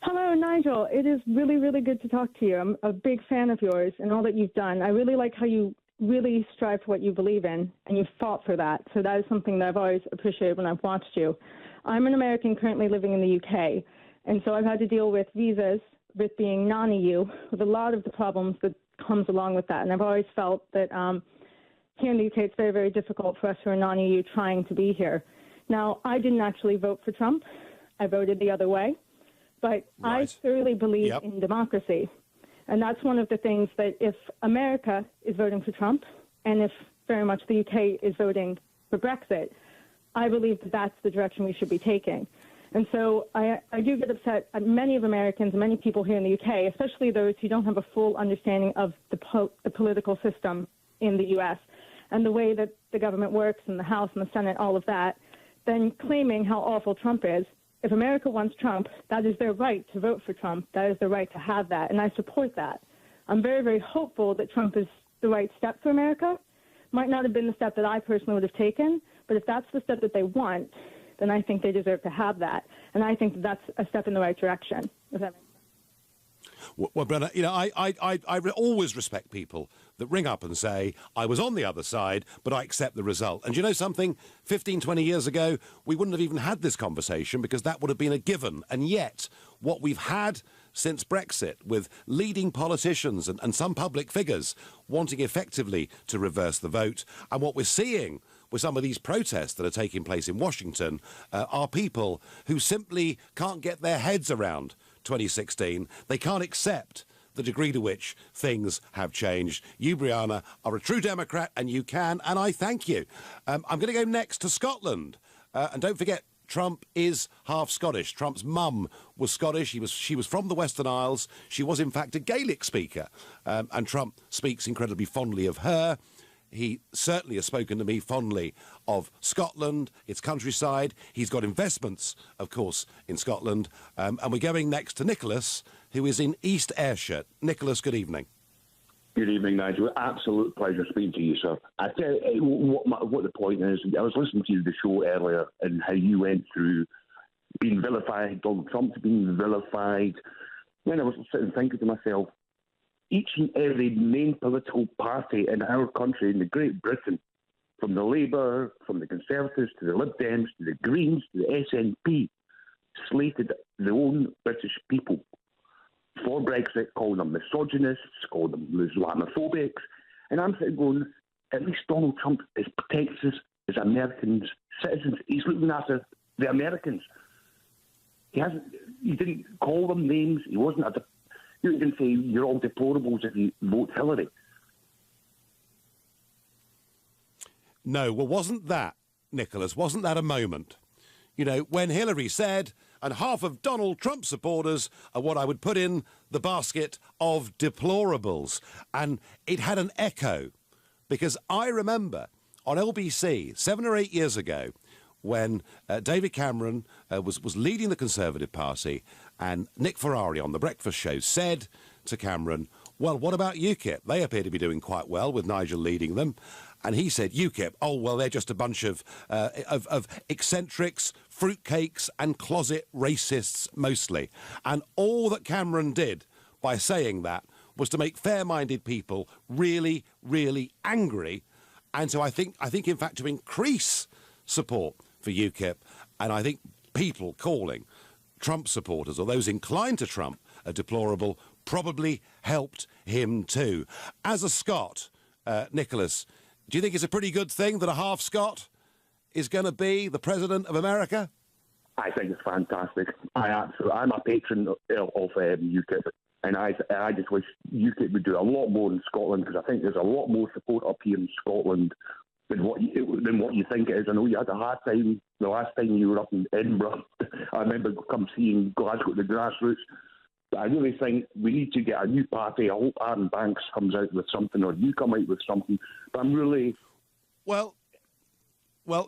Hello, Nigel. It is really, really good to talk to you. I'm a big fan of yours and all that you've done. I really like how you really strive for what you believe in, and you fought for that. So that is something that I've always appreciated when I've watched you. I'm an American currently living in the UK, and so I've had to deal with visas, with being non-EU, with a lot of the problems that comes along with that. And I've always felt that here in the UK it's very, very difficult for us who are non-EU trying to be here. Now, I didn't actually vote for Trump. I voted the other way. But I thoroughly believe in democracy. And that's one of the things that if America is voting for Trump, and if very much the UK is voting for Brexit, I believe that that's the direction we should be taking. And so I do get upset at many of Americans, many people here in the UK, especially those who don't have a full understanding of the political system in the US and the way that the government works and the House and the Senate, all of that, then claiming how awful Trump is. If America wants Trump, that is their right to vote for Trump. That is their right to have that, and I support that. I'm very, very hopeful that Trump is the right step for America. Might not have been the step that I personally would have taken, but if that's the step that they want, then I think they deserve to have that. And I think that's a step in the right direction, if that makes sense. Well, Brenna, you know, I always respect people that ring up and say, I was on the other side, but I accept the result. And you know something? 15, 20 years ago, we wouldn't have even had this conversation because that would have been a given. And yet, what we've had since Brexit, with leading politicians and some public figures wanting effectively to reverse the vote, and what we're seeing with some of these protests that are taking place in Washington are people who simply can't get their heads around 2016. They can't accept the degree to which things have changed. You, Brianna, are a true Democrat, and you can, and I thank you. I'm going to go next to Scotland. And don't forget, Trump is half Scottish. Trump's mum was Scottish. She was from the Western Isles. She was, in fact, a Gaelic speaker. And Trump speaks incredibly fondly of her. He certainly has spoken to me fondly of Scotland, its countryside. He's got investments, of course, in Scotland. And we're going next to Nicholas, who is in East Ayrshire. Nicholas, good evening. Good evening, Nigel. Absolute pleasure speaking to you, sir. I tell you what the point is. I was listening to the show earlier and how you went through being vilified, Donald Trump being vilified. Then I was sitting thinking to myself, each and every main political party in our country, in the Great Britain, from the Labour, from the Conservatives, to the Lib Dems, to the Greens, to the SNP, slated their own British people for Brexit, calling them misogynists, calling them Islamophobics. And I'm sitting going, at least Donald Trump protects us as American citizens. He's looking after the Americans. He didn't call them names. He wasn't you didn't say you're all deplorables if you vote Hillary. No, well, wasn't that, Nicholas, wasn't that a moment? You know, when Hillary said, and half of Donald Trump supporters are what I would put in the basket of deplorables. And it had an echo, because I remember on LBC 7 or 8 years ago, when David Cameron was leading the Conservative Party, and Nick Ferrari on The Breakfast Show said to Cameron, well, what about UKIP? They appear to be doing quite well with Nigel leading them. And he said, UKIP, oh, well, they're just a bunch of eccentrics, fruitcakes and closet racists mostly. And all that Cameron did by saying that was to make fair-minded people really, really angry. And so I think, in fact, to increase support for UKIP, and I think people calling Trump supporters or those inclined to Trump a deplorable probably helped him too. As a Scot, Nicholas, do you think it's a pretty good thing that a half-Scot is going to be the President of America? I think it's fantastic. I'm a patron of UKIP, and I just wish UKIP would do a lot more in Scotland, because I think there's a lot more support up here in Scotland than what you think it is. I know you had a hard time the last time you were up in Edinburgh. I remember seeing Glasgow at the grassroots. But I really think we need to get a new party. I hope Aaron Banks comes out with something, or you come out with something. But I'm really... Well,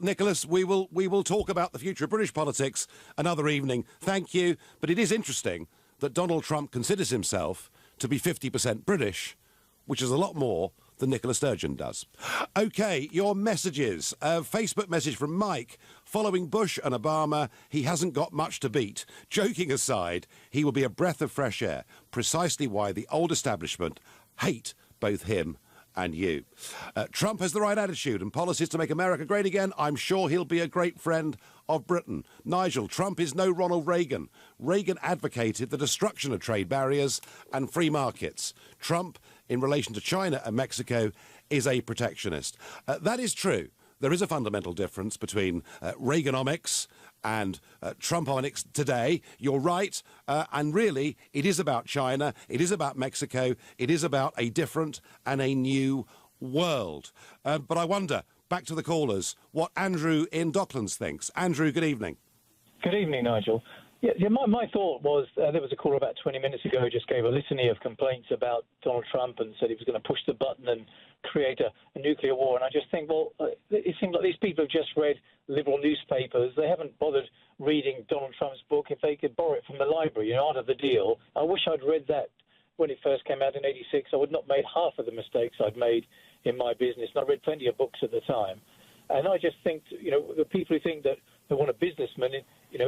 Nicholas, we will talk about the future of British politics another evening. Thank you. But it is interesting that Donald Trump considers himself to be 50% British, which is a lot more than Nicola Sturgeon does. OK, your messages. Facebook message from Mike. Following Bush and Obama, he hasn't got much to beat. Joking aside, he will be a breath of fresh air, precisely why the old establishment hate both him and you. Trump has the right attitude and policies to make America great again. I'm sure he'll be a great friend of Britain. Nigel, Trump is no Ronald Reagan. Reagan advocated the destruction of trade barriers and free markets. Trump, in relation to China and Mexico, is a protectionist. That is true. There is a fundamental difference between Reaganomics and Trumponomics today. You're right. And really, it is about China. It is about Mexico. It is about a different and a new world. But I wonder, back to the callers, what Andrew in Docklands thinks. Andrew, good evening. Good evening, Nigel. Yeah, my thought was there was a caller about 20 minutes ago who just gave a litany of complaints about Donald Trump and said he was going to push the button and create a nuclear war. And I just think, well, it seems like these people have just read liberal newspapers. They haven't bothered reading Donald Trump's book. If they could borrow it from the library, Art of the Deal. I wish I'd read that when it first came out in '86. I would not have made half of the mistakes I'd made in my business. And I read plenty of books at the time. And I just think, the people who think that they want a businessman,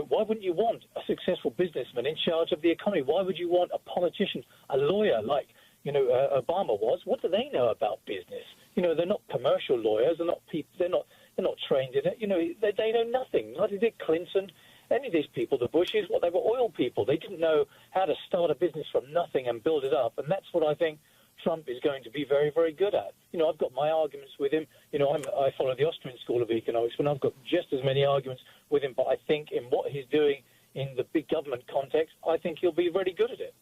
why wouldn't you want a successful businessman in charge of the economy? Why would you want a politician, a lawyer like, Obama was? What do they know about business? They're not commercial lawyers. They're not people. They're not trained in it. They know nothing. Neither did Clinton. Any of these people, the Bushes, they were oil people. They didn't know how to start a business from nothing and build it up. And that's what I think Trump is going to be very, very good at. I've got my arguments with him. I follow the Austrian School of Economics, and I've got just as many arguments with him. But I think in what he's doing in the big government context, I think he'll be really good at it.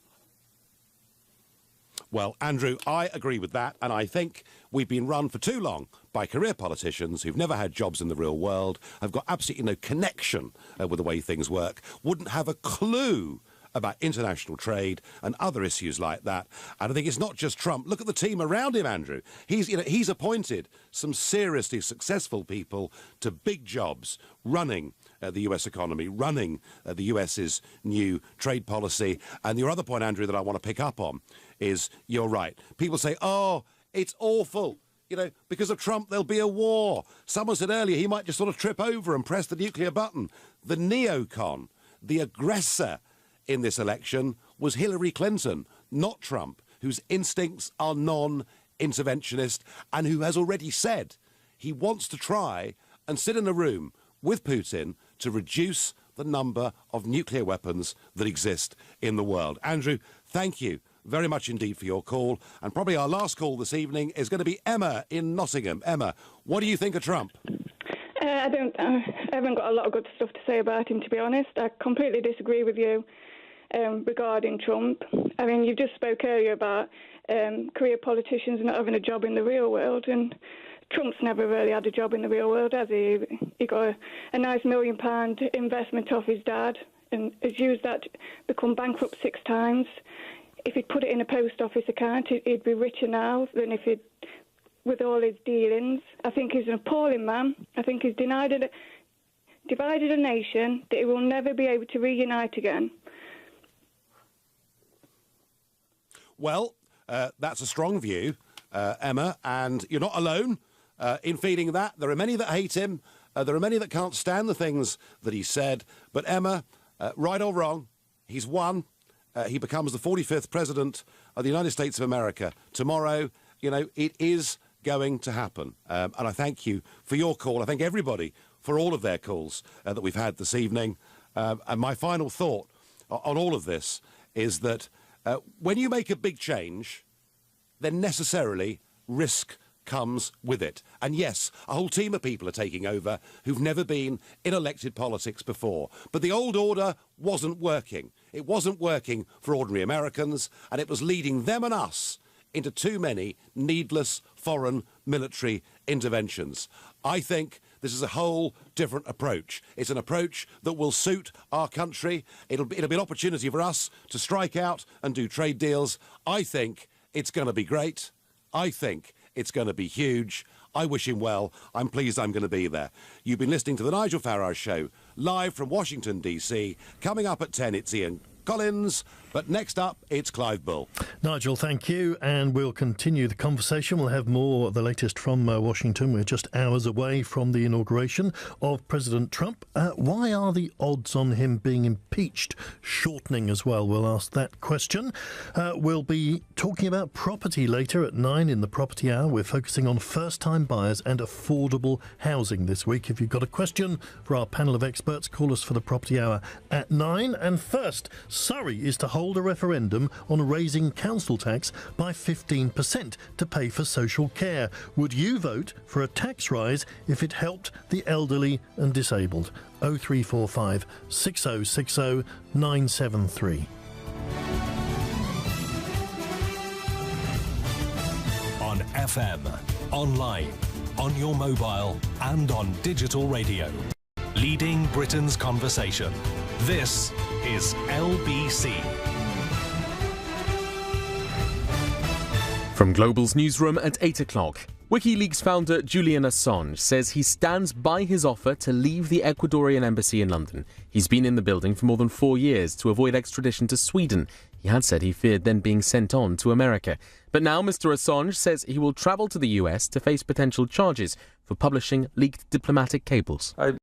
Well, Andrew, I agree with that, and I think we've been run for too long by career politicians who've never had jobs in the real world, have got absolutely no connection with the way things work, wouldn't have a clue about international trade and other issues like that. And I think it's not just Trump. Look at the team around him, Andrew. He's appointed some seriously successful people to big jobs running the US economy, running the US's new trade policy. And your other point, Andrew, that I want to pick up on is you're right. People say, oh, it's awful. Because of Trump, there'll be a war. Someone said earlier he might just sort of trip over and press the nuclear button. The neocon, the aggressor in this election was Hillary Clinton, not Trump, whose instincts are non-interventionist and who has already said he wants to try and sit in a room with Putin to reduce the number of nuclear weapons that exist in the world. Andrew, thank you very much indeed for your call. And probably our last call this evening is going to be Emma in Nottingham. Emma, what do you think of Trump? I haven't got a lot of good stuff to say about him, to be honest. I completely disagree with you regarding Trump. I mean, you just spoke earlier about career politicians not having a job in the real world, and Trump's never really had a job in the real world, has he? He got a nice £1 million investment off his dad and has used that to become bankrupt 6 times. If he'd put it in a post office account, he'd be richer now than if he'd, with all his dealings. I think he's an appalling man. I think he's divided a nation that he will never be able to reunite again. Well, that's a strong view, Emma, and you're not alone in feeling that. There are many that hate him. There are many that can't stand the things that he said. But Emma, right or wrong, he's won. He becomes the 45th president of the United States of America. Tomorrow, it is going to happen. And I thank you for your call. I thank everybody for all of their calls that we've had this evening. And my final thought on all of this is that when you make a big change, then necessarily risk comes with it. And yes, a whole team of people are taking over who've never been in elected politics before. But the old order wasn't working. It wasn't working for ordinary Americans, and it was leading them and us into too many needless foreign military interventions. I think this is a whole different approach. It's an approach that will suit our country. It'll be an opportunity for us to strike out and do trade deals. I think it's going to be great. I think it's going to be huge. I wish him well. I'm pleased I'm going to be there. You've been listening to The Nigel Farage Show, live from Washington, D.C. Coming up at 10, it's Ian Collins, but next up, it's Clive Bull. Nigel, thank you, and we'll continue the conversation. We'll have more of the latest from Washington. We're just hours away from the inauguration of President Trump. Why are the odds on him being impeached shortening as well? We'll ask that question. We'll be talking about property later at 9 in the Property Hour. We're focusing on first-time buyers and affordable housing this week. If you've got a question for our panel of experts, call us for the Property Hour at 9. And first, Surrey is to hold a referendum on raising council tax by 15% to pay for social care. Would you vote for a tax rise if it helped the elderly and disabled? 0345 6060 973. On FM, online, on your mobile and on digital radio. Leading Britain's conversation. This is LBC. From Global's newsroom at 8 o'clock, WikiLeaks founder Julian Assange says he stands by his offer to leave the Ecuadorian embassy in London. He's been in the building for more than 4 years to avoid extradition to Sweden. He had said he feared then being sent on to America. But now Mr. Assange says he will travel to the US to face potential charges for publishing leaked diplomatic cables.